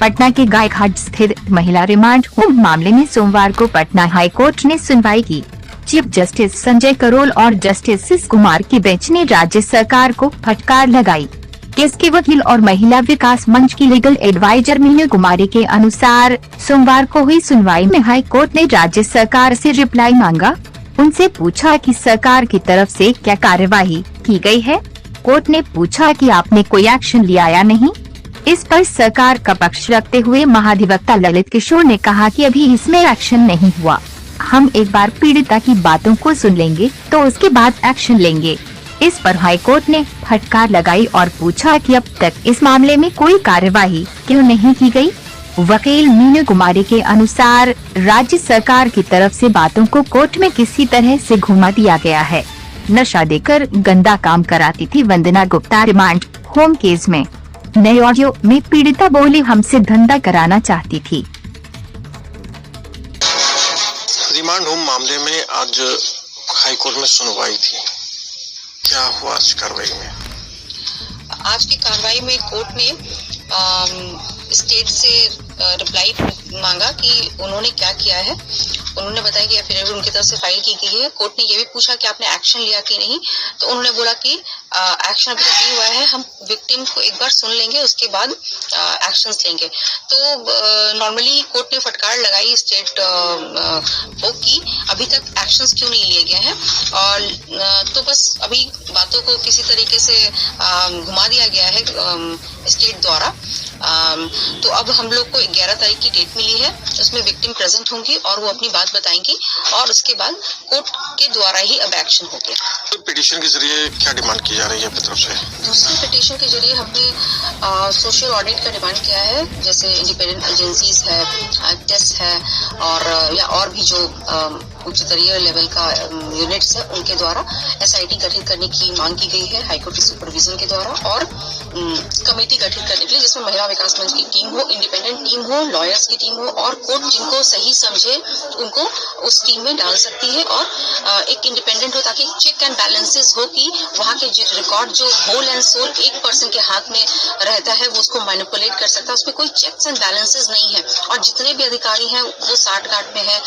पटना के गायघाट स्थित महिला रिमांड होम मामले में सोमवार को पटना हाई कोर्ट ने सुनवाई की। चीफ जस्टिस संजय करोल और जस्टिस शिश कुमार की बेंच ने राज्य सरकार को फटकार लगाई। केस के वकील और महिला विकास मंच की लीगल एडवाइजर मीनू कुमारी के अनुसार सोमवार को हुई सुनवाई में हाई कोर्ट ने राज्य सरकार से रिप्लाई मांगा। उनसे पूछा कि सरकार की तरफ से क्या कार्यवाही की गई है। कोर्ट ने पूछा कि आपने कोई एक्शन लिया या नहीं। इस पर सरकार का पक्ष रखते हुए महाधिवक्ता ललित किशोर ने कहा कि अभी इसमें एक्शन नहीं हुआ। हम एक बार पीड़िता की बातों को सुन लेंगे तो उसके बाद एक्शन लेंगे। इस पर हाईकोर्ट ने फटकार लगाई और पूछा कि अब तक इस मामले में कोई कार्यवाही क्यों नहीं की गई। वकील मीनू कुमारी के अनुसार राज्य सरकार की तरफ से बातों को कोर्ट में किसी तरह से घुमा दिया गया है। नशा देकर गंदा काम कराती थी वंदना गुप्ता रिमांड होम केस में। नए ऑडियो में पीड़िता बोली, हमसे धंधा कराना चाहती थी। रिमांड होम मामले में आज हाई कोर्ट में सुनवाई थी, क्या हुआ आज कार्रवाई में? आज की कार्रवाई में कोर्ट ने स्टेट से रिप्लाई मांगा कि उन्होंने क्या किया है। उन्होंने बताया कि एफिडेविट उनकी तरफ से फाइल की गई है। कोर्ट ने ये भी पूछा कि आपने एक्शन लिया कि नहीं, तो उन्होंने बोला कि एक्शन अभी तक नहीं हुआ है, हम विक्टिम को एक बार सुन लेंगे, उसके बाद एक्शंस लेंगे। तो नॉर्मली कोर्ट ने फटकार लगाई स्टेट को कि अभी तक एक्शंस क्यों नहीं लिए गए हैं, और तो बस अभी बातों को किसी तरीके से घुमा दिया गया है स्टेट द्वारा। तो अब हम लोग को 11 तारीख की डेट मिली है, उसमें विक्टिम प्रेजेंट होंगी और वो अपनी बात बताएंगी, और उसके बाद कोर्ट के द्वारा ही अब एक्शन होगा। तो पिटीशन के जरिए क्या डिमांड की जा रही है अपनी तरफ से? दूसरी पिटीशन के जरिए हमने सोशल ऑडिट का डिमांड किया है, जैसे इंडिपेंडेंट एजेंसीज है, टेस्ट है, और भी जो उच्चतरीय लेवल का यूनिट्स है उनके द्वारा एसआईटी गठित करने की मांग की गई है हाईकोर्ट के सुपरविजन के द्वारा, और कमेटी गठित करने के लिए जिसमें महिला विकास मंच की टीम हो, इंडिपेंडेंट टीम हो, लॉयर्स की टीम हो, और कोर्ट जिनको सही समझे उनको उस टीम में डाल सकती है, और एक इंडिपेंडेंट हो ताकि चेक एंड बैलेंसेस हो कि वहाँ के रिकॉर्ड जो होल एंड सोल एक पर्सन के हाथ में रहता है वो उसको मैनिपुलेट कर सकता है, उसमें कोई चेक्स एंड बैलेंसेस नहीं है, और जितने भी अधिकारी हैं वो साठ गांठ में है,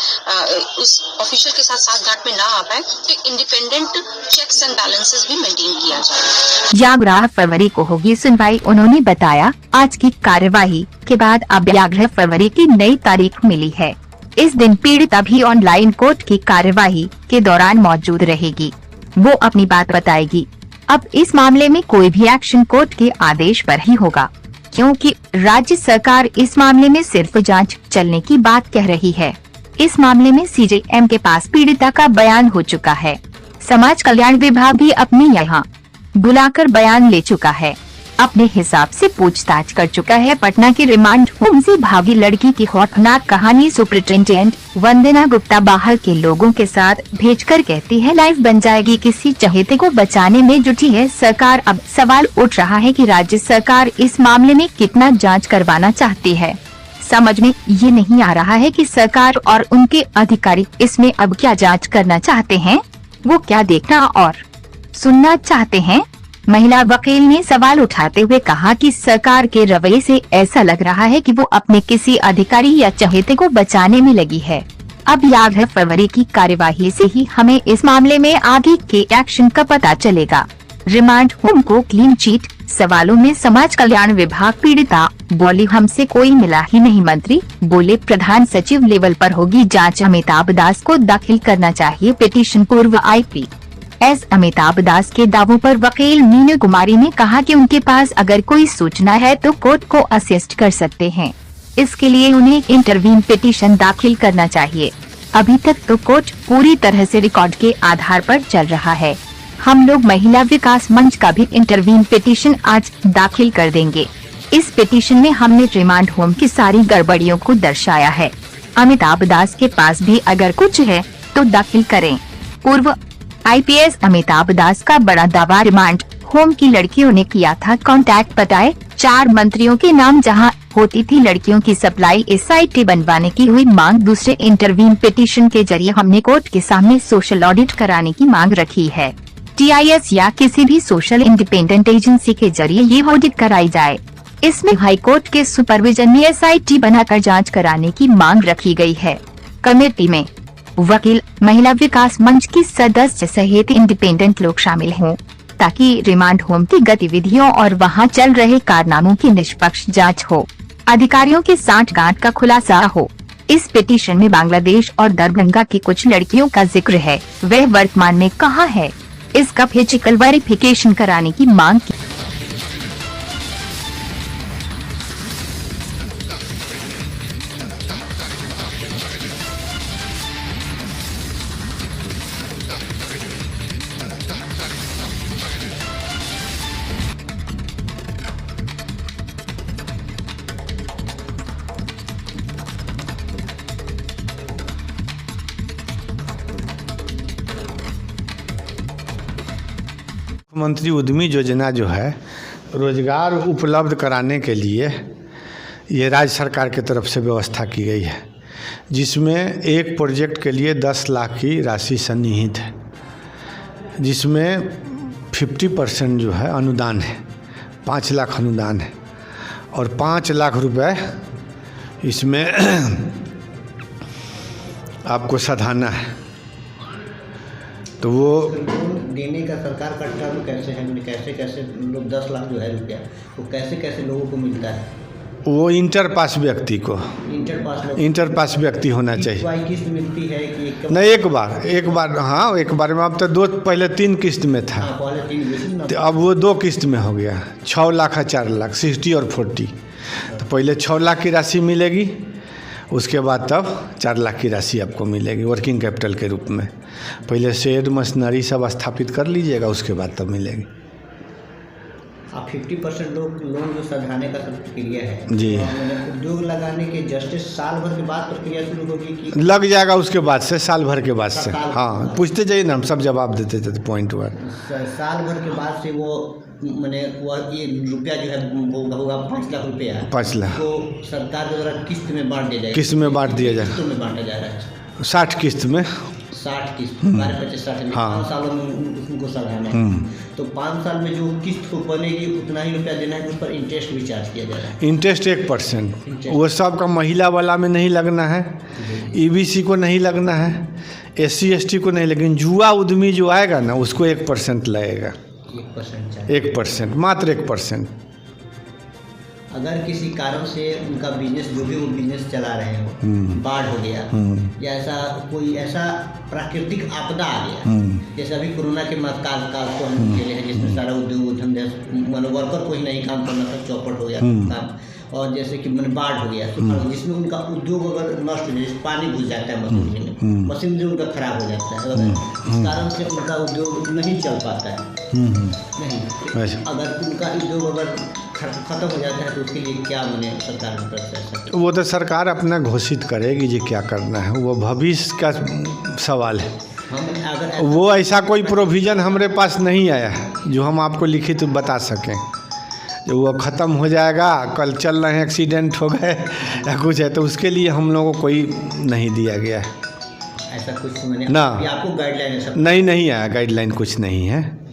उस ऑफिशियल के साथ साथ गांठ में ना आ पाए, तो इंडिपेंडेंट चेक्स एंड बैलेंसेस भी मेंटेन किया जाए। 11 फरवरी को होगी सुनवाई, उन्होंने बताया। आज की कार्यवाही के बाद अब 11 फरवरी की नई तारीख मिली है। इस दिन पीड़िता भी ऑनलाइन कोर्ट की कार्यवाही के दौरान मौजूद रहेगी। वो अपनी बात बताएगी। अब इस मामले में कोई भी एक्शन कोर्ट के आदेश पर ही होगा, क्योंकि राज्य सरकार इस मामले में सिर्फ जांच चलने की बात कह रही है। इस मामले में सीजेएम के पास पीड़िता का बयान हो चुका है। समाज कल्याण विभाग भी अपने यहाँ बुलाकर बयान ले चुका है, अपने हिसाब से पूछताछ कर चुका है। पटना के रिमांड होम से भागी लड़की की खौफनाक कहानी सुपरिटेंडेंट वंदना गुप्ता बाहर के लोगों के साथ भेजकर कहती है लाइफ बन जाएगी, किसी चहेते को बचाने में जुटी है सरकार। अब सवाल उठ रहा है कि राज्य सरकार इस मामले में कितना जांच करवाना चाहती है। समझ में ये नहीं आ रहा है कि सरकार और उनके अधिकारी इसमें अब क्या जांच करना चाहते हैं, वो क्या देखना और सुनना चाहते हैं। महिला वकील ने सवाल उठाते हुए कहा कि सरकार के रवैये से ऐसा लग रहा है कि वो अपने किसी अधिकारी या चहेते को बचाने में लगी है। अब 11 फरवरी की कार्यवाही से ही हमें इस मामले में आगे के एक्शन का पता चलेगा। रिमांड होम को क्लीन चिट सवालों में समाज कल्याण विभाग पीड़िता बोली, हमसे कोई मिला ही नहीं। मंत्री बोले, प्रधान सचिव लेवल पर होगी जांच। अमिताभ दास को दाखिल करना चाहिए पिटीशन। पूर्व IPS अमिताभ दास के दावों पर वकील मीनू कुमारी ने कहा कि उनके पास अगर कोई सूचना है तो कोर्ट को असिस्ट कर सकते हैं। इसके लिए उन्हें इंटरवीन पिटीशन दाखिल करना चाहिए। अभी तक तो कोर्ट पूरी तरह से रिकॉर्ड के आधार पर चल रहा है। हम लोग महिला विकास मंच का भी इंटरवीन पिटीशन आज दाखिल कर देंगे। इस पिटीशन में हमने रिमांड होम की सारी गड़बड़ियों को दर्शाया है। अमिताभ दास के पास भी अगर कुछ है तो दाखिल करें। पूर्व IPS अमिताभ दास का बड़ा दावा, रिमांड होम की लड़कियों ने किया था कॉन्टैक्ट। बताए 4 मंत्रियों के नाम जहां होती थी लड़कियों की सप्लाई, SIT बनवाने की हुई मांग। दूसरे इंटरवीन पिटीशन के जरिए हमने कोर्ट के सामने सोशल ऑडिट कराने की मांग रखी है। TIS या किसी भी सोशल इंडिपेंडेंट एजेंसी के जरिए ये ऑडिट कराई जाए। इसमें हाईकोर्ट के सुपरविजन में SIT बनाकर जांच कराने की मांग रखी गई है। कमेटी में वकील, महिला विकास मंच की सदस्य सहित इंडिपेंडेंट लोग शामिल हों, ताकि रिमांड होम की गतिविधियों और वहां चल रहे कारनामों की निष्पक्ष जांच हो, अधिकारियों के सांठगांठ का खुलासा हो। इस पिटीशन में बांग्लादेश और दरभंगा की कुछ लड़कियों का जिक्र है। वह वर्तमान में कहाँ है, इसका फिजिकल वेरिफिकेशन कराने की मांग की। मुख्यमंत्री उद्यमी योजना जो है रोजगार उपलब्ध कराने के लिए ये राज्य सरकार की तरफ से व्यवस्था की गई है, जिसमें एक प्रोजेक्ट के लिए 10 लाख की राशि सन्निहित है, जिसमें 50% जो है अनुदान है, 5 लाख अनुदान है और 5 लाख रुपए इसमें आपको सधाना है। तो वो देने का सरकार का टर्म कैसे है, कैसे लोग 10 लाख जो है रुपया वो कैसे लोगों को मिलता है? वो इंटर पास व्यक्ति को इंटर पास व्यक्ति होना चाहिए। किस्त मिलती है कि नहीं, एक बार हाँ, एक बार में। अब तो पहले 3 किस्त में था, पहले 3 तो अब वो 2 किस्त में हो गया, 6 लाख और 4 लाख, 60 और 40। तो पहले 6 लाख की राशि मिलेगी, उसके बाद तब 4 लाख की राशि आपको मिलेगी वर्किंग कैपिटल के रूप में। पहले शेड मशीनरी सब स्थापित कर लीजिएगा, उसके बाद तब मिलेगी। अब 50% लोन जो सधाने का प्रक्रिया है जी, उद्योग लगाने के जस्ट साल भर के बाद प्रक्रिया शुरू होगी कि लग जाएगा उसके बाद से, साल भर के बाद से। हाँ, पूछते जाइए ना, हम सब जवाब देते थे पॉइंट वार। साल भर के बाद से वो मैंने वह ये रुपया जो है वो होगा 5 लाख रुपया, 5 लाख तो सरकार के द्वारा किस्त में बांट दिया जाएगा। किस्त में बांट दिया जाएगा, किस्तों में बांटा जा रहा है, 60 किस्त में, 60 किस्त, 12-25-60 हाँ। 5 सालों में उनको सधाना है। तो 5 साल में जो किस्त को बनेगी उतना ही रुपया देना है, उस पर इंटरेस्ट भी चार्ज किया जा रहा है। इंटरेस्ट 1%। वो सब का महिला वाला में नहीं लगना है, EBC को नहीं लगना है, SC ST को नहीं, लेकिन युवा उद्यमी जो आएगा ना उसको 1% लगेगा। 1%, मात्र 1%। अगर किसी कारण से उनका बिजनेस जो भी वो बिजनेस चला रहे हो, बाढ़ हो गया या ऐसा प्राकृतिक आपदा आ गया, जैसे अभी कोरोना के काल को हम खेले हैं, जिसमें सारा उद्योग धंधे वर्कर को ही नहीं काम करना था, चौपट हो गया काम। और जैसे कि मैंने बाढ़ हो गया, जिसमें उनका उद्योग अगर नष्ट हो जाए, पानी घुस जाता है मशीन जो उनका खराब हो जाता है, इस कारण से उनका उद्योग नहीं चल पाता है। नहीं, अगर उनका उद्योग अगर खत्म हो जाता है तो उसके लिए क्या मैंने सरकार की तरफ से? वो तो सरकार अपना घोषित करेगी जी क्या करना है, वो भविष्य का सवाल है। अगर वो ऐसा कोई प्रोविज़न हमारे पास नहीं आया है जो हम आपको लिखित बता सकें। जो वो ख़त्म हो जाएगा, कल चल रहे हैं एक्सीडेंट हो गए या कुछ है, तो उसके लिए हम लोगों को कोई नहीं दिया गया है। ऐसा कुछ मैंने ना, आपको गाइडलाइन नहीं आया, गाइडलाइन कुछ नहीं है।